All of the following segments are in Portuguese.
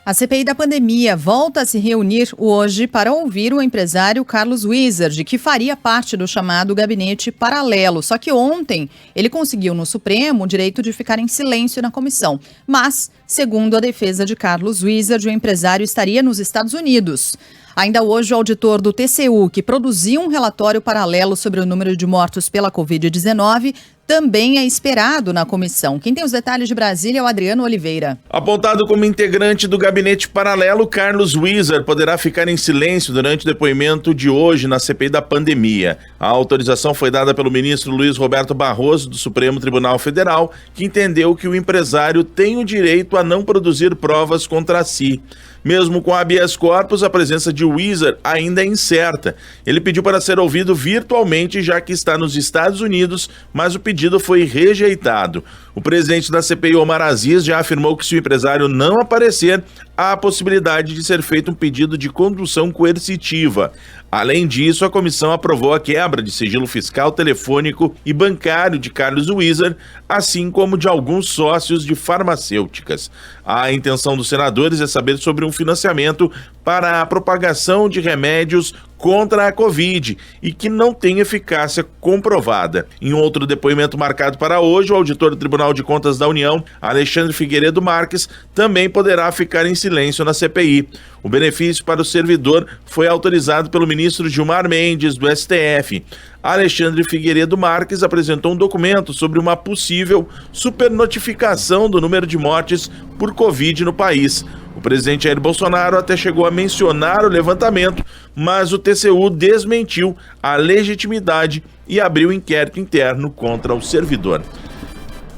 A CPI da pandemia volta a se reunir hoje para ouvir o empresário Carlos Wizard, que faria parte do chamado gabinete paralelo. Só que ontem ele conseguiu no Supremo o direito de ficar em silêncio na comissão. Mas, segundo a defesa de Carlos Wizard, o empresário estaria nos Estados Unidos. Ainda hoje, o auditor do TCU, que produziu um relatório paralelo sobre o número de mortos pela Covid-19, também é esperado na comissão. Quem tem os detalhes de Brasília é o Adriano Oliveira. Apontado como integrante do gabinete paralelo, Carlos Wizard poderá ficar em silêncio durante o depoimento de hoje na CPI da pandemia. A autorização foi dada pelo ministro Luiz Roberto Barroso, do Supremo Tribunal Federal, que entendeu que o empresário tem o direito a não produzir provas contra si. Mesmo com habeas corpus, a presença de Wizard ainda é incerta. Ele pediu para ser ouvido virtualmente, já que está nos Estados Unidos, mas o pedido foi rejeitado. O presidente da CPI, Omar Aziz, já afirmou que se o empresário não aparecer, há a possibilidade de ser feito um pedido de condução coercitiva. Além disso, a comissão aprovou a quebra de sigilo fiscal, telefônico e bancário de Carlos Wizard, assim como de alguns sócios de farmacêuticas. A intenção dos senadores é saber sobre um financiamento para a propagação de remédios contra a Covid e que não tem eficácia comprovada. Em outro depoimento marcado para hoje, o auditor do Tribunal de Contas da União, Alexandre Figueiredo Marques, também poderá ficar em silêncio na CPI. O benefício para o servidor foi autorizado pelo ministro Gilmar Mendes, do STF. Alexandre Figueiredo Marques apresentou um documento sobre uma possível supernotificação do número de mortes por Covid no país. O presidente Jair Bolsonaro até chegou a mencionar o levantamento, mas o TCU desmentiu a legitimidade e abriu inquérito interno contra o servidor.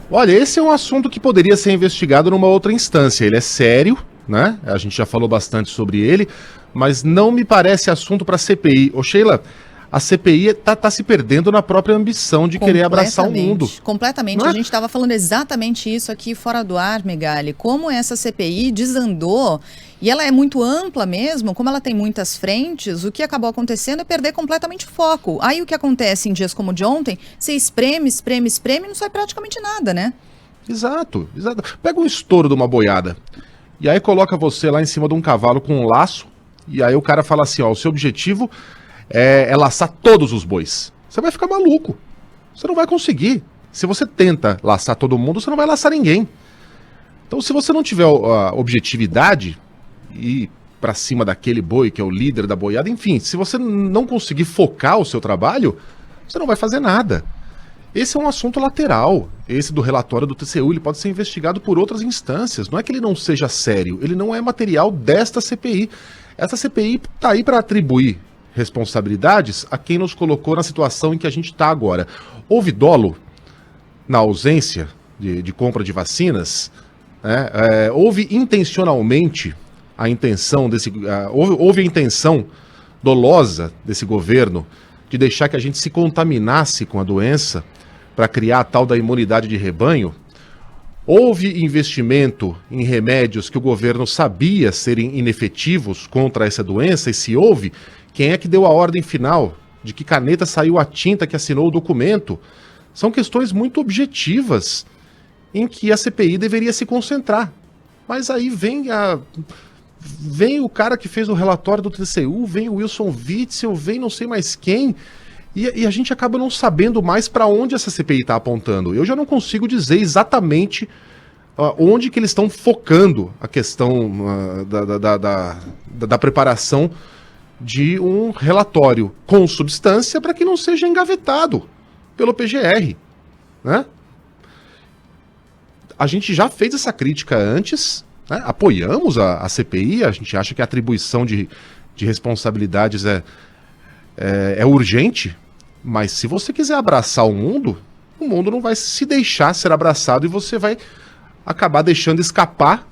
Olha, esse é um assunto que poderia ser investigado numa outra instância. Ele é sério, né? A gente já falou bastante sobre ele, mas não me parece assunto para a CPI. Ô Sheila, a CPI tá se perdendo na própria ambição de querer abraçar o mundo. Completamente. É? A gente estava falando exatamente isso aqui fora do ar, Megali. Como essa CPI desandou, e ela é muito ampla mesmo, como ela tem muitas frentes, o que acabou acontecendo é perder completamente o foco. Aí o que acontece em dias como o de ontem, você espreme e não sai praticamente nada, né? Exato. Pega um estouro de uma boiada, e aí coloca você lá em cima de um cavalo com um laço, e aí o cara fala assim, ó, o seu objetivo é laçar todos os bois. Você vai ficar maluco. Você não vai conseguir. Se você tenta laçar todo mundo, você não vai laçar ninguém. Então, se você não tiver a objetividade e ir pra cima daquele boi que é o líder da boiada, enfim, se você não conseguir focar o seu trabalho, você não vai fazer nada. Esse é um assunto lateral. Esse do relatório do TCU, ele pode ser investigado por outras instâncias. Não é que ele não seja sério, ele não é material desta CPI. Essa CPI tá aí para atribuir responsabilidades a quem nos colocou na situação em que a gente está agora. Houve dolo na ausência de compra de vacinas, né? Houve intencionalmente a intenção houve a intenção dolosa desse governo de deixar que a gente se contaminasse com a doença para criar a tal da imunidade de rebanho. Houve investimento em remédios que o governo sabia serem inefetivos contra essa doença, e se houve, quem é que deu a ordem final? De que caneta saiu a tinta que assinou o documento? São questões muito objetivas em que a CPI deveria se concentrar. Mas aí vem o cara que fez o relatório do TCU, vem o Wilson Witzel, vem não sei mais quem, e a gente acaba não sabendo mais para onde essa CPI está apontando. Eu já não consigo dizer exatamente onde que eles estão focando a questão da preparação de um relatório com substância para que não seja engavetado pelo PGR, né? A gente já fez essa crítica antes, né? Apoiamos a CPI, a gente acha que a atribuição de responsabilidades é urgente, mas se você quiser abraçar o mundo não vai se deixar ser abraçado e você vai acabar deixando escapar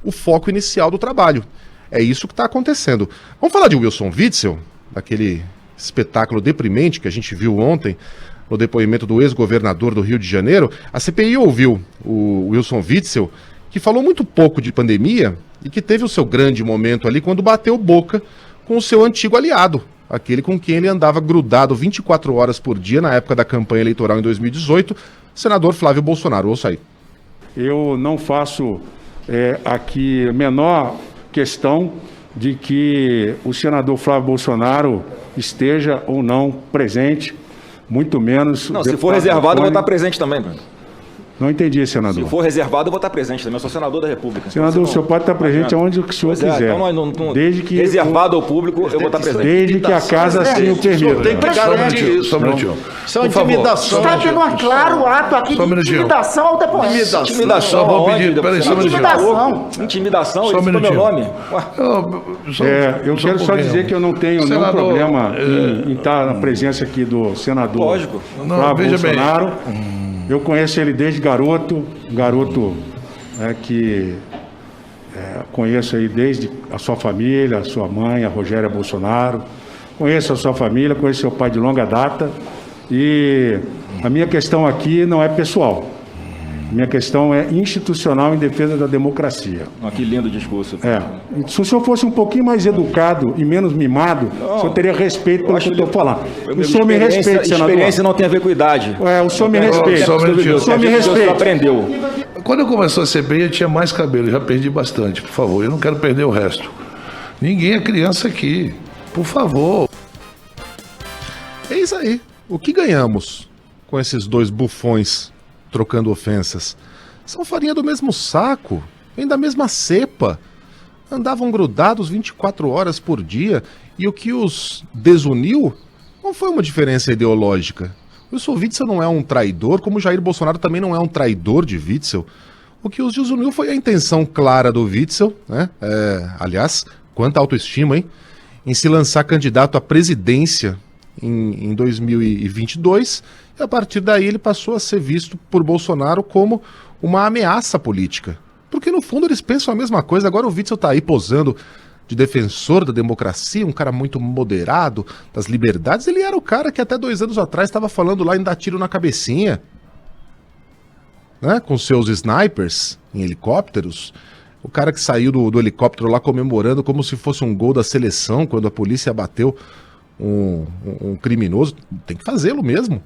o foco inicial do trabalho. É isso que está acontecendo. Vamos falar de Wilson Witzel, daquele espetáculo deprimente que a gente viu ontem no depoimento do ex-governador do Rio de Janeiro. A CPI ouviu o Wilson Witzel, que falou muito pouco de pandemia e que teve o seu grande momento ali quando bateu boca com o seu antigo aliado, aquele com quem ele andava grudado 24 horas por dia na época da campanha eleitoral em 2018, o senador Flávio Bolsonaro. Ouça aí. Eu não faço aqui a menor questão de que o senador Flávio Bolsonaro esteja ou não presente, muito menos... Não, se for reservado, eu vou estar presente também, Bruno. Não entendi, senador. Se for reservado, eu vou estar presente também. Eu sou senador da República. Senador, o senhor pode estar presente aonde o senhor quiser. Então, desde que reservado ao público, eu vou estar presente. Desde que a casa assim o permita. Tem que garantir isso. Só um minutinho. Isso é intimidação. Está tendo um claro ato aqui de intimidação ao depoente. Intimidação. Só vou pedir. Peraí, só um minutinho. Intimidação, só um isso é meu nome. Eu quero só dizer que eu não tenho nenhum problema em estar na presença aqui do senador Flávio Bolsonaro. Eu conheço ele desde garoto que conheço aí desde a sua família, a sua mãe, a Rogéria Bolsonaro. Conheço a sua família, conheço seu pai de longa data. E a minha questão aqui não é pessoal. Minha questão é institucional em defesa da democracia. Que lindo discurso. Se o senhor fosse um pouquinho mais educado e menos mimado, o senhor teria respeito pelo que eu estou falando. O senhor me respeita, senador. Experiência não tem a ver com idade. O senhor me respeita. O senhor me respeita. Aprendeu. Quando eu começou a CPI, eu tinha mais cabelo. Já perdi bastante, por favor. Eu não quero perder o resto. Ninguém é criança aqui. Por favor. É isso aí. O que ganhamos com esses dois bufões trocando ofensas? São farinha do mesmo saco, vem da mesma cepa. Andavam grudados 24 horas por dia e o que os desuniu não foi uma diferença ideológica. O Witzel não é um traidor, como Jair Bolsonaro também não é um traidor de Witzel. O que os desuniu foi a intenção clara do Witzel, né? Aliás, quanta autoestima, hein? Em se lançar candidato à presidência em 2022, e a partir daí ele passou a ser visto por Bolsonaro como uma ameaça política. Porque no fundo eles pensam a mesma coisa. Agora o Witzel está aí posando de defensor da democracia, um cara muito moderado, das liberdades. Ele era o cara que até 2 anos atrás estava falando lá em dar tiro na cabecinha, né? Com seus snipers em helicópteros. O cara que saiu do helicóptero lá comemorando como se fosse um gol da seleção quando a polícia abateu um criminoso. Tem que fazê-lo mesmo.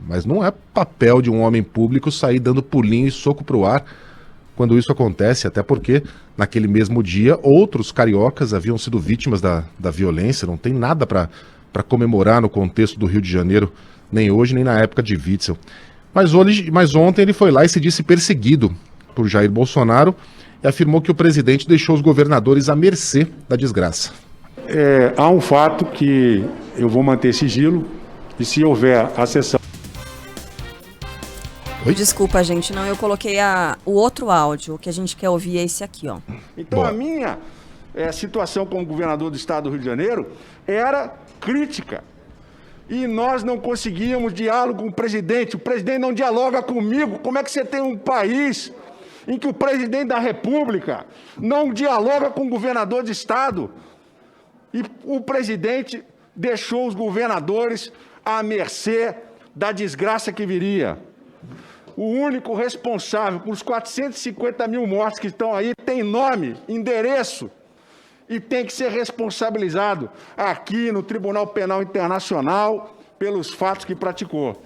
Mas não é papel de um homem público sair dando pulinho e soco pro ar quando isso acontece, até porque naquele mesmo dia outros cariocas haviam sido vítimas da violência. Não tem nada para comemorar no contexto do Rio de Janeiro, nem hoje nem na época de Witzel. Mas ontem ele foi lá e se disse perseguido por Jair Bolsonaro e afirmou que o presidente deixou os governadores à mercê da desgraça. Há um fato que eu vou manter sigilo, e se houver a sessão... Oi? Desculpa, gente, não, eu coloquei o outro áudio. O que a gente quer ouvir é esse aqui, ó. Então, a minha situação como governador do estado do Rio de Janeiro era crítica. E nós não conseguíamos diálogo com o presidente não dialoga comigo. Como é que você tem um país em que o presidente da República não dialoga com o governador de estado? E o presidente deixou os governadores à mercê da desgraça que viria. O único responsável por os 450 mil mortes que estão aí tem nome, endereço e tem que ser responsabilizado aqui no Tribunal Penal Internacional pelos fatos que praticou.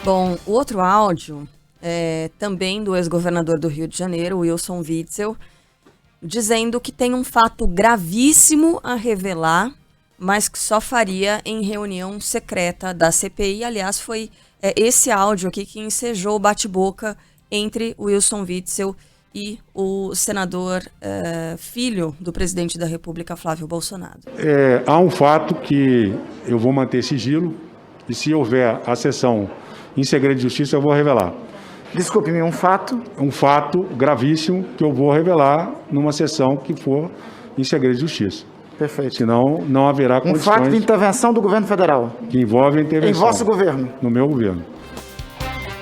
Bom, o outro áudio é também do ex-governador do Rio de Janeiro, Wilson Witzel, dizendo que tem um fato gravíssimo a revelar, mas que só faria em reunião secreta da CPI. Aliás, foi esse áudio aqui que ensejou o bate-boca entre o Wilson Witzel e o senador filho do presidente da República, Flávio Bolsonaro. Há um fato que eu vou manter sigilo, e se houver a sessão em segredo de justiça, eu vou revelar. Desculpe-me, um fato? Um fato gravíssimo que eu vou revelar numa sessão que for em segredo de justiça. Perfeito. Senão, não haverá condições... Um fato de intervenção do governo federal. Que envolve a intervenção. Em vosso governo. No meu governo.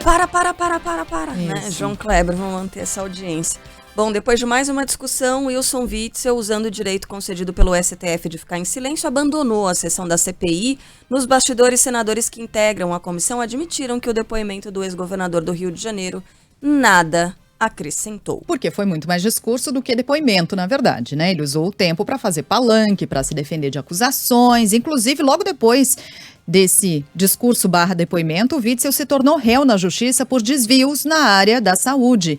Para, né? João Kleber, vamos manter essa audiência. Bom, depois de mais uma discussão, Wilson Witzel, usando o direito concedido pelo STF de ficar em silêncio, abandonou a sessão da CPI. Nos bastidores, senadores que integram a comissão admitiram que o depoimento do ex-governador do Rio de Janeiro nada acrescentou. Porque foi muito mais discurso do que depoimento, na verdade, né? Ele usou o tempo para fazer palanque, para se defender de acusações. Inclusive, logo depois desse discurso / depoimento, o Witzel se tornou réu na justiça por desvios na área da saúde.